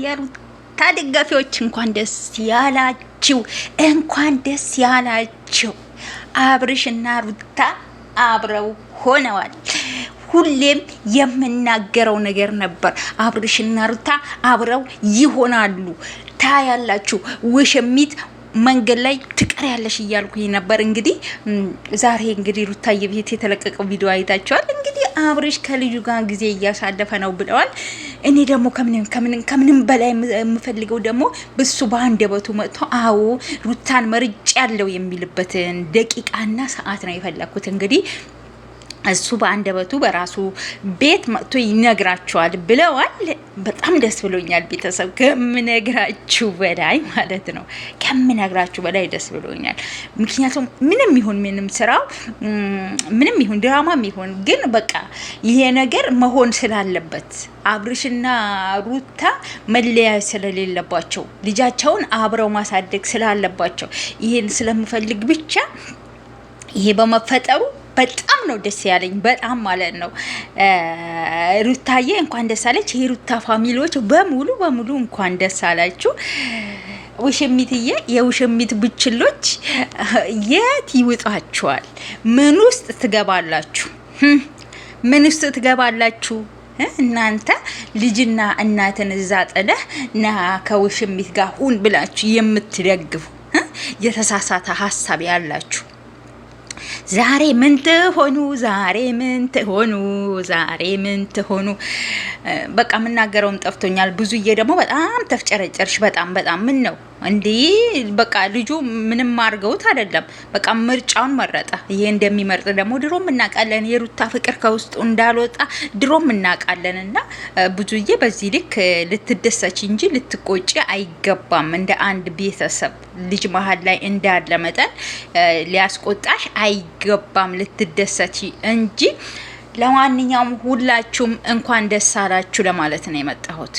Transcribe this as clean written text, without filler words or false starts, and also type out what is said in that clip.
የሩታ ደጋፊዎች እንኳን ደስ ያላችሁ፣ እንኳን ደስ ያላችሁ። አብርሽና ሩታ አብረው ሆነዋል። ሁሌም የምናገረው ነገር ነበር። አብርሽና ሩታ አብረው ይሆናሉ። ታያላችሁ። ውሽሚት መንገድ ላይ ትቀሪያለሽ እያልኩኝ ነበር። እንግዲህ ዛሬ እንግዲህ ሩታዬ ቤት የተለቀቀው ቪዲዮ አይታችኋል። እንግዲህ አብርሽ ከልጁ ጋር ጊዜ እያሳለፈ ነው ብለዋል። እኔ ደግሞ ከምንም በላይ የምፈልገው ደግሞ ብሱ በአንደበቱ መጥቶ አዎ ሩታን መርጬ ያለው የሚልበትን ደቂቃና ሰዓት ነው የፈለኩት። እንግዲህ እሱ በአንደበቱ በራሱ ቤት መጥቶ ይነግራቸዋል ብለዋል። በጣም ደስ ብሎኛል ቤተሰብ፣ ከምነግራችሁ በላይ ማለት ነው። ከምነግራችሁ በላይ ደስ ብሎኛል። ምክንያቱም ምንም ይሁን ምንም ስራው ምንም ይሁን ድራማም ይሁን ግን በቃ ይሄ ነገር መሆን ስላለበት አብርሽና ሩታ መለያየት ስለሌለባቸው ልጃቸውን አብረው ማሳደግ ስላለባቸው ይሄን ስለምፈልግ ብቻ ይሄ በመፈጠሩ በጣም ነው ደስ ያለኝ፣ በጣም ማለት ነው። ሩታዬ እንኳን ደስ አለች። የሩታ ፋሚሊዎች በሙሉ እንኳን ደስ አላችሁ። ውሽሚትዬ፣ የውሽሚት ብችሎች የት ይውጣችኋል? ምን ውስጥ ትገባላችሁ? ምን ውስጥ ትገባላችሁ? እናንተ ልጅና እናትን እዛ ጥለህ ና ከውሽሚት ጋር ሁን ብላችሁ የምትደግፉ የተሳሳተ ሀሳብ ያላችሁ ዛሬ ምን ትሆኑ? በቃ የምናገረውም ጠፍቶኛል። ብዙዬ ደግሞ በጣም ተፍጨረጨርሽ። በጣም ምን ነው እንዴ? በቃ ልጁ ምንም አድርገውት አይደለም። በቃ ምርጫውን መረጠ። ይሄ እንደሚመርጥ ደግሞ ድሮም እናውቃለን። የሩታ ፍቅር ከውስጡ እንዳልወጣ ድሮም እናውቃለን። እና ብዙዬ በዚህ ልክ ልትደሰች እንጂ ልትቆጪ አይገባም። እንደ አንድ ቤተሰብ ልጅ መሀል ላይ እንዳለ መጠን ሊያስቆጣሽ አይገባም። ልትደሰች እንጂ። ለማንኛውም ሁላችሁም እንኳን ደስ አላችሁ ለማለት ነው የመጣሁት።